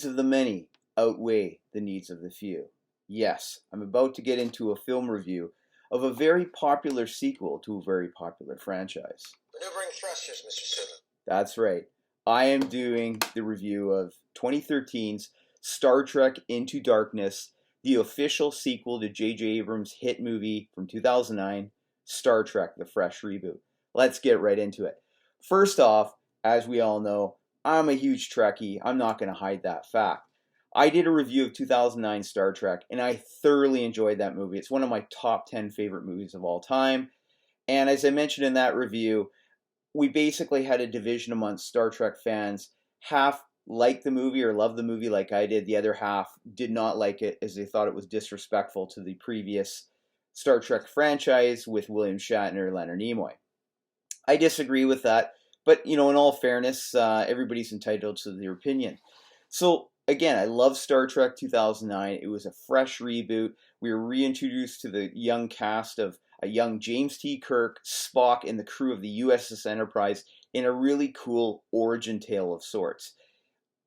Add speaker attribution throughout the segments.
Speaker 1: needs of the many outweigh the needs of the few. Yes, I'm about to get into a film review of a very popular sequel to a very popular franchise.
Speaker 2: Maneuvering thrusters, Mr. Simmons.
Speaker 1: That's right. I am doing the review of 2013's Star Trek Into Darkness, the official sequel to JJ Abrams' hit movie from 2009, Star Trek: The Fresh Reboot. Let's get right into it. First off, as we all know, I'm a huge Trekkie. I'm not going to hide that fact. I did a review of 2009 Star Trek, and I thoroughly enjoyed that movie. It's one of my top 10 favorite movies of all time. And as I mentioned in that review, we basically had a division amongst Star Trek fans. Half liked the movie or loved the movie like I did. The other half did not like it as they thought it was disrespectful to the previous Star Trek franchise with William Shatner, Leonard Nimoy. I disagree with that, but in all fairness, everybody's entitled to their opinion. So again, I love Star Trek 2009. It was a fresh reboot. We were reintroduced to the young cast of a young James T. Kirk, Spock, and the crew of the USS Enterprise in a really cool origin tale of sorts.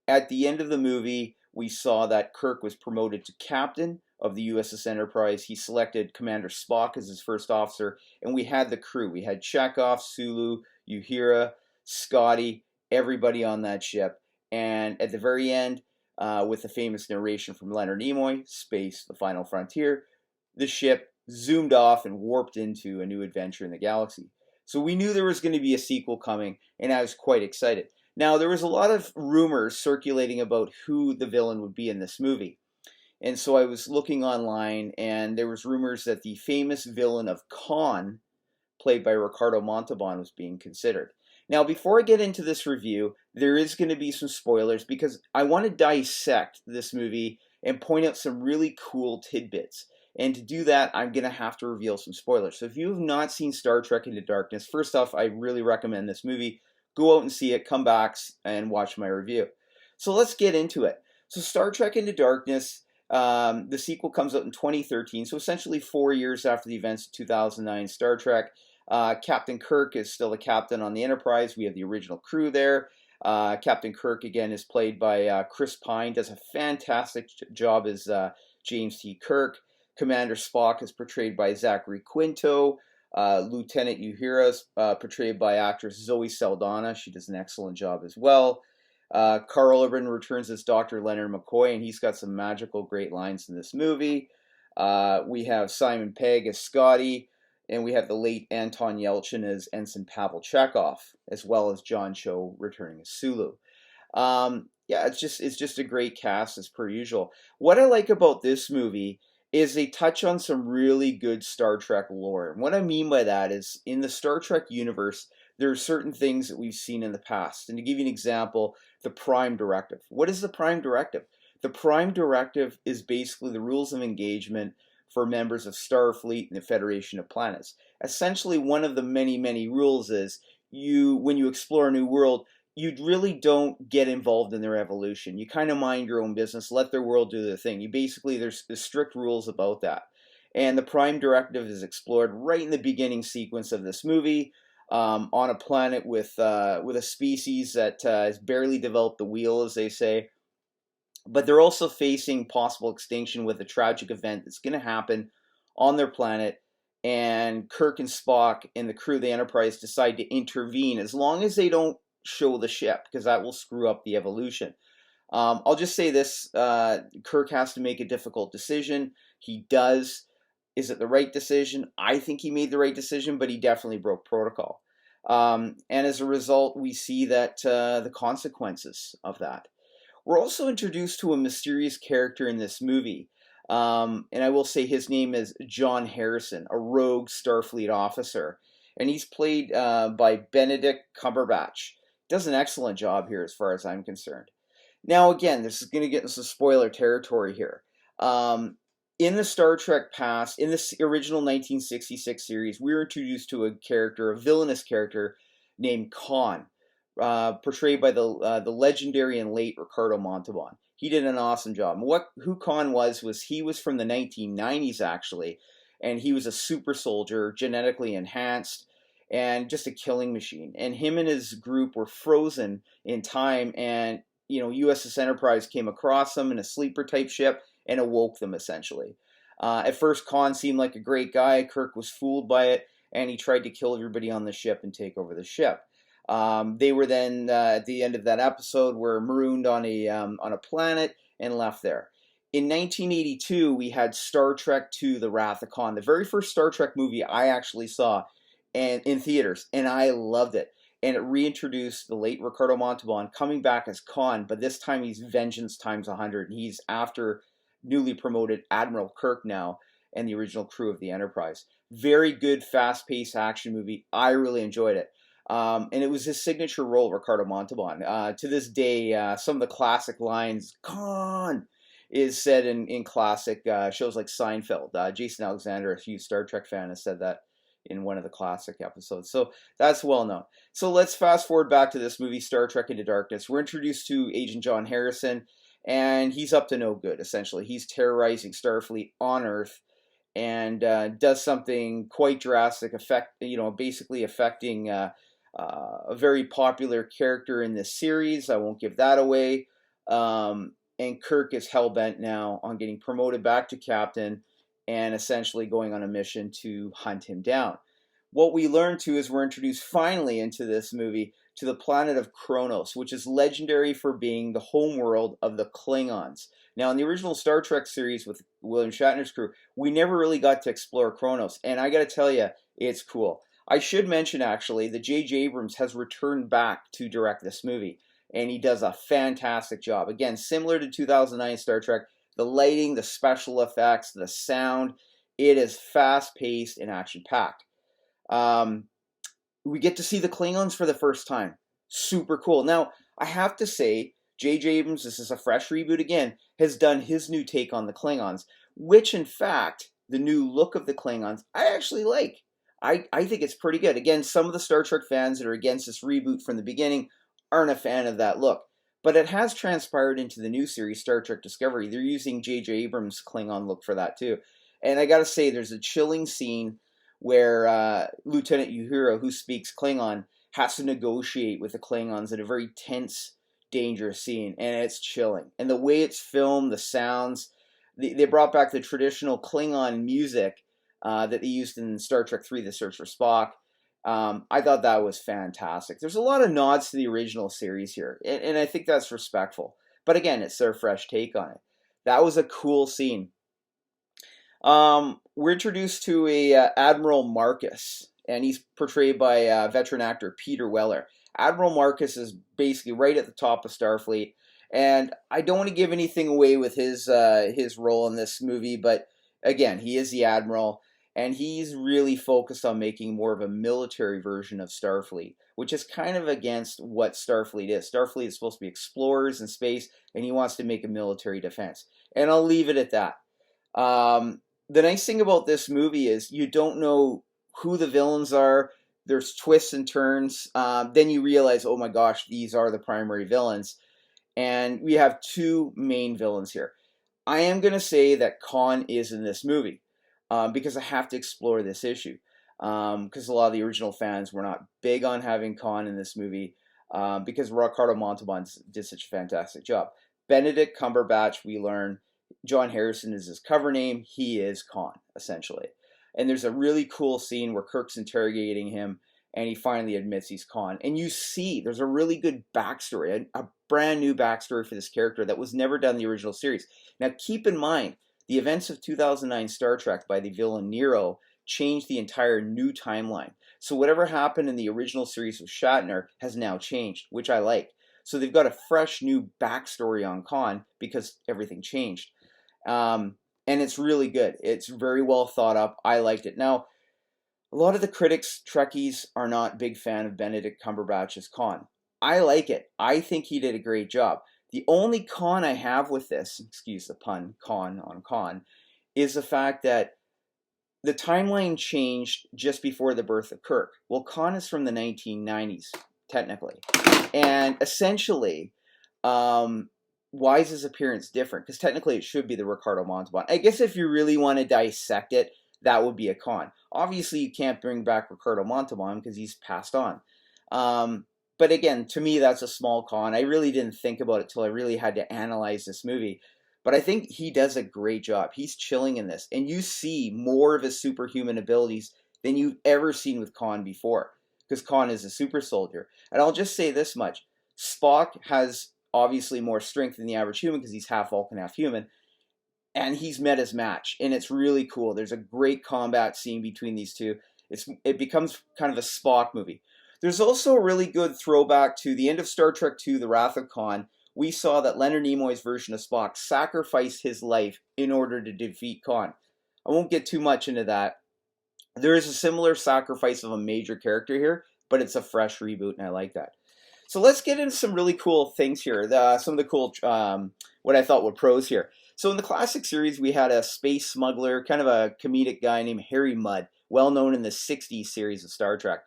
Speaker 1: At the end of the movie, we saw that Kirk was promoted to captain of the USS Enterprise. He selected Commander Spock as his first officer, and we had the crew. We had Chekhov, Sulu, Uhura, Scotty, everybody on that ship. And at the very end, with the famous narration from Leonard Nimoy, Space, the Final Frontier, the ship zoomed off and warped into a new adventure in the galaxy. So we knew there was going to be a sequel coming, and I was quite excited. Now, there was a lot of rumors circulating about who the villain would be in this movie. And so I was looking online, and there was rumors that the famous villain of Khan, played by Ricardo Montalban, was being considered. Now, before I get into this review, there is going to be some spoilers because I want to dissect this movie and point out some really cool tidbits. And to do that, I'm going to have to reveal some spoilers. So if you have not seen Star Trek Into Darkness, first off, I really recommend this movie. Go out and see it, come back and watch my review. So let's get into it. So Star Trek Into Darkness, the sequel comes out in 2013, so essentially 4 years after the events of 2009 Star Trek. Captain Kirk is still the captain on the Enterprise. We have the original crew there. Captain Kirk, again, is played by Chris Pine, does a fantastic job as James T. Kirk. Commander Spock is portrayed by Zackary Quinto. Lieutenant Uhura is portrayed by actress Zoe Saldana. She does an excellent job as well. Karl returns as Dr. Leonard McCoy, and he's got some magical great lines in this movie. We have Simon Pegg as Scotty, and we have the late Anton Yelchin as Ensign Pavel Chekhov, as well as John Cho returning as Sulu. Yeah, it's just a great cast as per usual. What I like about this movie is they touch on some really good Star Trek lore. And what I mean by that is, in the Star Trek universe, there are certain things that we've seen in the past. And to give you an example, the Prime Directive. What is the Prime Directive? The Prime Directive is basically the rules of engagement for members of Starfleet and the Federation of Planets. Essentially, one of the many, many rules is, when you explore a new world, you really don't get involved in their evolution. You kind of mind your own business, let their world do their thing. There's strict rules about that. And the Prime Directive is explored right in the beginning sequence of this movie, on a planet with a species that has barely developed the wheel, as they say. But they're also facing possible extinction with a tragic event that's going to happen on their planet. And Kirk and Spock and the crew of the Enterprise decide to intervene, as long as they don't show the ship, because that will screw up the evolution. I'll just say this, Kirk has to make a difficult decision. He does. Is it the right decision? I think he made the right decision, but he definitely broke protocol. And as a result, we see that the consequences of that. We're also introduced to a mysterious character in this movie. And I will say his name is John Harrison, a rogue Starfleet officer. And he's played by Benedict Cumberbatch. Does an excellent job here as far as I'm concerned. Now, again, this is going to get into some spoiler territory here. In the Star Trek past, in this original 1966 series, we were introduced to a villainous character named Khan, portrayed by the legendary and late Ricardo Montalban. He did an awesome job. Who Khan was he was from the 1990s, actually, and he was a super soldier, genetically enhanced, and just a killing machine. And him and his group were frozen in time, and USS Enterprise came across them in a sleeper type ship and awoke them essentially. At first, Khan seemed like a great guy. Kirk was fooled by it, and he tried to kill everybody on the ship and take over the ship. They were then at the end of that episode were marooned on a planet and left there. In 1982, we had Star Trek II: The Wrath of Khan, the very first Star Trek movie I actually saw, and in theaters, and I loved it. And it reintroduced the late Ricardo Montalban coming back as Khan, but this time he's vengeance times 100. He's after newly promoted Admiral Kirk now and the original crew of the Enterprise. Very good, fast-paced action movie. I really enjoyed it. And it was his signature role, Ricardo Montalban. To this day, some of the classic lines, Khan, is said in classic shows like Seinfeld. Jason Alexander, a huge Star Trek fan, has said that in one of the classic episodes. So that's well known. So let's fast forward back to this movie, Star Trek Into Darkness. We're introduced to Agent John Harrison, and he's up to no good, essentially. He's terrorizing Starfleet on Earth and does something quite drastic, basically affecting a very popular character in this series. I won't give that away. And Kirk is hell-bent now on getting promoted back to captain and essentially going on a mission to hunt him down. What we learn too is we're introduced finally into this movie to the planet of Kronos, which is legendary for being the home world of the Klingons. Now, in the original Star Trek series with William Shatner's crew, we never really got to explore Kronos, and I gotta tell you, it's cool. I should mention, actually, that JJ Abrams has returned back to direct this movie, and he does a fantastic job. Again, similar to 2009 Star Trek, the lighting, the special effects, the sound, it is fast-paced and action-packed. We get to see the Klingons for the first time. Super cool. Now, I have to say, JJ Abrams, this is a fresh reboot again, has done his new take on the Klingons, which, in fact, the new look of the Klingons, I actually like. I think it's pretty good. Again, some of the Star Trek fans that are against this reboot from the beginning aren't a fan of that look. But it has transpired into the new series, Star Trek Discovery. They're using JJ Abrams' Klingon look for that too. And I gotta say, there's a chilling scene where Lieutenant Uhura, who speaks Klingon, has to negotiate with the Klingons in a very tense, dangerous scene. And it's chilling. And the way it's filmed, the sounds, they brought back the traditional Klingon music that they used in Star Trek III, The Search for Spock. I thought that was fantastic. There's a lot of nods to the original series here, and I think that's respectful. But again, it's their fresh take on it. That was a cool scene. We're introduced to a Admiral Marcus, and he's portrayed by veteran actor Peter Weller. Admiral Marcus is basically right at the top of Starfleet, and I don't want to give anything away with his role in this movie, but again, he is the Admiral. And he's really focused on making more of a military version of Starfleet, which is kind of against what Starfleet is. Starfleet is supposed to be explorers in space, and he wants to make a military defense. And I'll leave it at that. The nice thing about this movie is you don't know who the villains are. There's twists and turns. Then you realize, oh my gosh, these are the primary villains. And we have two main villains here. I am going to say that Khan is in this movie. Because I have to explore this issue. Because a lot of the original fans were not big on having Khan in this movie because Ricardo Montalban did such a fantastic job. Benedict Cumberbatch, we learn, John Harrison is his cover name. He is Khan, essentially. And there's a really cool scene where Kirk's interrogating him, and he finally admits he's Khan. And you see, there's a really good backstory, a brand new backstory for this character that was never done in the original series. Now, keep in mind, the events of 2009 Star Trek by the villain Nero changed the entire new timeline. So whatever happened in the original series with Shatner has now changed, which I like. So they've got a fresh new backstory on Khan because everything changed. And it's really good. It's very well thought up. I liked it. Now, a lot of the critics, Trekkies, are not big fan of Benedict Cumberbatch as Khan. I like it. I think he did a great job. The only con I have with this, excuse the pun, con on con, is the fact that the timeline changed just before the birth of Kirk. Well, Khan is from the 1990s, technically. And essentially, why is his appearance different? Because technically it should be the Ricardo Montalban. I guess if you really want to dissect it, that would be a con. Obviously, you can't bring back Ricardo Montalban because he's passed on. But again, to me, that's a small con. I really didn't think about it till I really had to analyze this movie. But I think he does a great job. He's chilling in this, and you see more of his superhuman abilities than you've ever seen with Khan before, because Khan is a super soldier. And I'll just say this much: Spock has obviously more strength than the average human because he's half Vulcan, half human, and he's met his match, and it's really cool. There's a great combat scene between these two. It becomes kind of a Spock movie. There's also a really good throwback to the end of Star Trek II, The Wrath of Khan. We saw that Leonard Nimoy's version of Spock sacrificed his life in order to defeat Khan. I won't get too much into that. There is a similar sacrifice of a major character here, but it's a fresh reboot, and I like that. So let's get into some really cool things here. Some of the cool, what I thought were pros here. So in the classic series, we had a space smuggler, kind of a comedic guy named Harry Mudd, well known in the 60s series of Star Trek.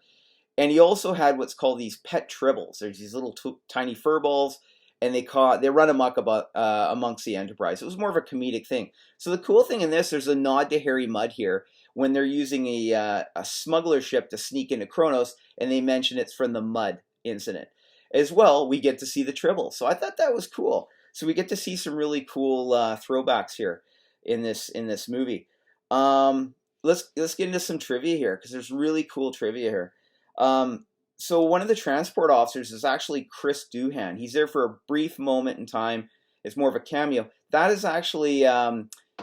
Speaker 1: And he also had what's called these pet tribbles. There's these little tiny furballs, and they run amok amongst the Enterprise. It was more of a comedic thing. So the cool thing in this, there's a nod to Harry Mudd here when they're using a smuggler ship to sneak into Kronos, and they mention it's from the Mudd incident. As well, we get to see the tribbles. So I thought that was cool. So we get to see some really cool throwbacks here in this movie. Let's get into some trivia here, because there's really cool trivia here. So one of the transport officers is actually Chris Doohan. He's there for a brief moment in time. It's more of a cameo. That is actually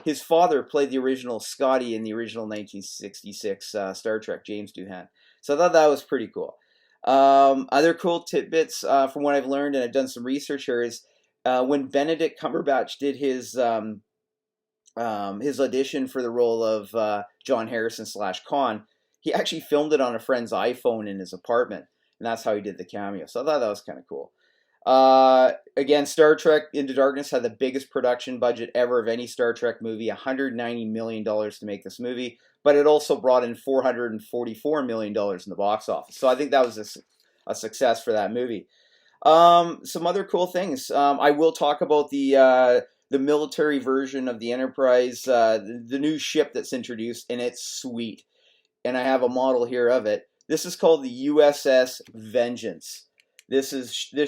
Speaker 1: his father played the original Scotty in the original 1966 Star Trek, James Doohan. So I thought that was pretty cool. Other cool tidbits from what I've learned, and I've done some research here, is when Benedict Cumberbatch did his audition for the role of John Harrison / Khan, he actually filmed it on a friend's iPhone in his apartment, and that's how he did the cameo. So I thought that was kind of cool. Again, Star Trek Into Darkness had the biggest production budget ever of any Star Trek movie, $190 million to make this movie, but it also brought in $444 million in the box office. So I think that was a success for that movie. Some other cool things. I will talk about the military version of the Enterprise, the new ship that's introduced, and it's sweet. And I have a model here of it. This is called the USS Vengeance. This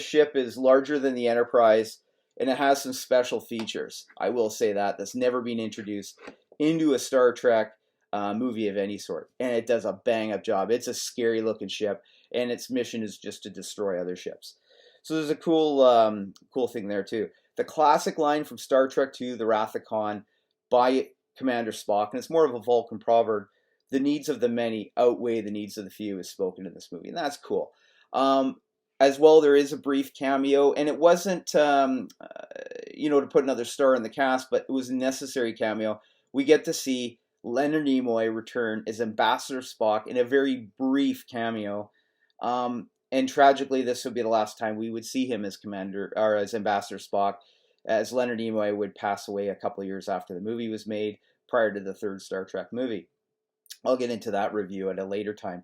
Speaker 1: ship is larger than the Enterprise, and it has some special features. I will say that's never been introduced into a Star Trek movie of any sort, and it does a bang-up job. It's a scary-looking ship, and its mission is just to destroy other ships. So there's a cool thing there too. The classic line from Star Trek II, The Wrath of Khan, by Commander Spock, and it's more of a Vulcan proverb. The needs of the many outweigh the needs of the few is spoken in this movie, and that's cool. As well, there is a brief cameo, and it wasn't, to put another star in the cast, but it was a necessary cameo. We get to see Leonard Nimoy return as Ambassador Spock in a very brief cameo. And tragically, this would be the last time we would see him as Commander or as Ambassador Spock, as Leonard Nimoy would pass away a couple of years after the movie was made, prior to the third Star Trek movie. I'll get into that review at a later time.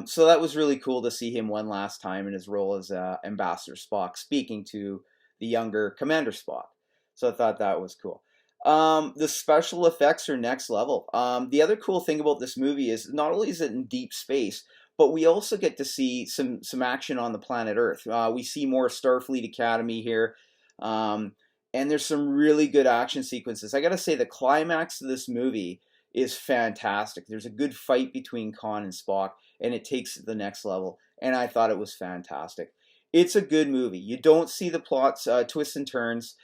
Speaker 1: So that was really cool to see him one last time in his role as Ambassador Spock, speaking to the younger Commander Spock. So I thought that was cool. The special effects are next level. The other cool thing about this movie is not only is it in deep space, but we also get to see some action on the planet Earth. We see more Starfleet Academy here. And there's some really good action sequences. I got to say, the climax of this movie is fantastic. There's a good fight between Khan and Spock, and it takes it to the next level. And I thought it was fantastic. It's a good movie. You don't see the plots, twists and turns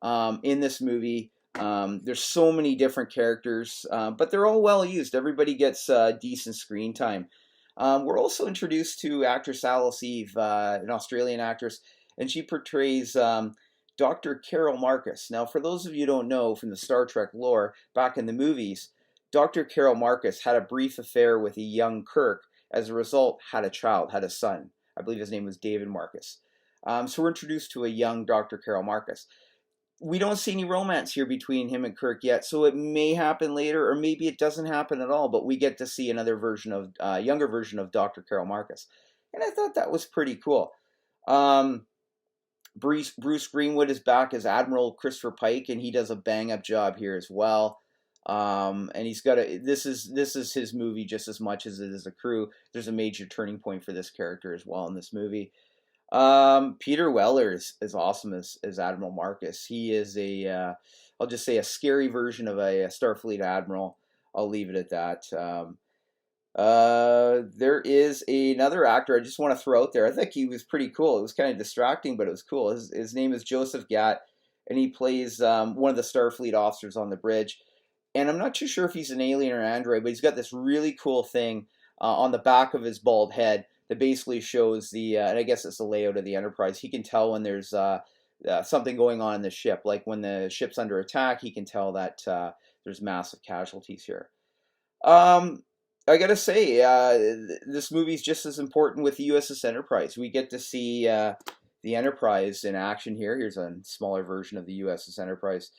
Speaker 1: in this movie. There's so many different characters, but they're all well used. Everybody gets decent screen time. We're also introduced to actress Alice Eve, an Australian actress, and she portrays Dr. Carol Marcus. Now, for those of you who don't know from the Star Trek lore, back in the movies, Dr. Carol Marcus had a brief affair with a young Kirk. As a result, had a son. I believe his name was David Marcus. So we're introduced to a young Dr. Carol Marcus. We don't see any romance here between him and Kirk yet, so it may happen later, or maybe it doesn't happen at all, but we get to see another version of, younger version of Dr. Carol Marcus. And I thought that was pretty cool. Bruce Greenwood is back as Admiral Christopher Pike, and he does a bang-up job here as well. And he's got a this is his movie just as much as it is a crew. There's a major turning point for this character as well in this movie. Peter Weller is awesome as Admiral Marcus. He is I'll just say a scary version of a Starfleet admiral. I'll leave it at that. There is another actor I just want to throw out there. I think he was pretty cool. It was kind of distracting, but it was cool. His name is Joseph Gatt, and he plays one of the Starfleet officers on the bridge. And I'm not too sure if he's an alien or android, but he's got this really cool thing on the back of his bald head that basically shows and I guess it's the layout of the Enterprise. He can tell when there's something going on in the ship, like when the ship's under attack. He can tell that there's massive casualties here. I gotta say, this movie's just as important with the USS Enterprise. We get to see the Enterprise in action here. Here's a smaller version of the USS Enterprise.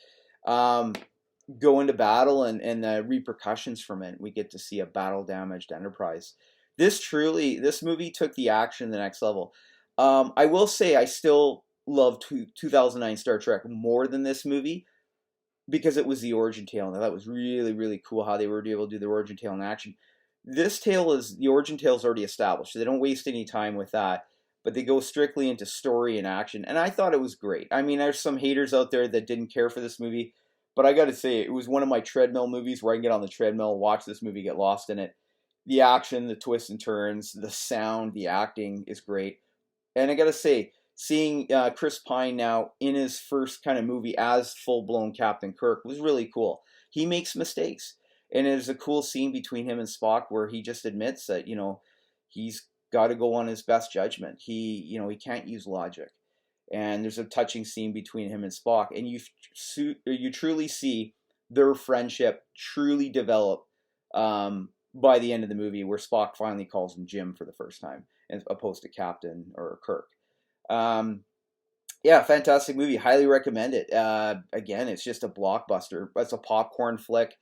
Speaker 1: Go into battle and the repercussions from it. We get to see a battle-damaged Enterprise. This movie took the action to the next level. I will say I still love 2009 Star Trek more than this movie because it was the origin tale. Now that was really, really cool how they were able to do the origin tale in action. The origin tale is already established, so they don't waste any time with that, but they go strictly into story and action, and I thought it was great. I mean, there's some haters out there that didn't care for this movie, but I gotta say, it was one of my treadmill movies where I can get on the treadmill, watch this movie, get lost in it. The action, the twists and turns, the sound, the acting is great. And I gotta say, seeing Chris Pine now in his first kind of movie as full-blown Captain Kirk was really cool. He makes mistakes. And there's a cool scene between him and Spock where he just admits that, he's got to go on his best judgment. He can't use logic. And there's a touching scene between him and Spock, and you truly see their friendship truly develop by the end of the movie, where Spock finally calls him Jim for the first time, as opposed to Captain or Kirk. Yeah, fantastic movie. Highly recommend it. Again, it's just a blockbuster. It's a popcorn flick.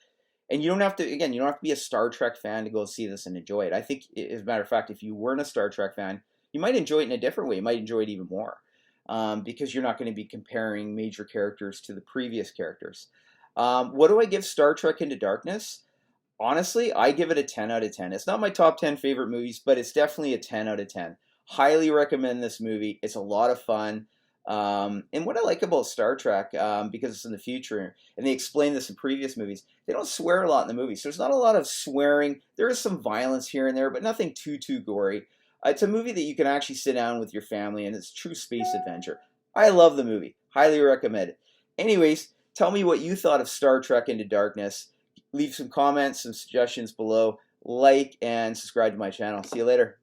Speaker 1: And you don't have to be a Star Trek fan to go see this and enjoy it. I think, as a matter of fact, if you weren't a Star Trek fan, you might enjoy it in a different way. You might enjoy it even more. Because you're not going to be comparing major characters to the previous characters. What do I give Star Trek Into Darkness? Honestly, I give it a 10 out of 10. It's not my top 10 favorite movies, but it's definitely a 10 out of 10. Highly recommend this movie. It's a lot of fun. And what I like about Star Trek, because it's in the future, and they explain this in previous movies, they don't swear a lot in the movies. So there's not a lot of swearing. There is some violence here and there, but nothing too gory. It's a movie that you can actually sit down with your family, and it's true space adventure. I love the movie. Highly recommend it. Anyways, tell me what you thought of Star Trek Into Darkness. Leave some comments, some suggestions below. Like and subscribe to my channel. See you later.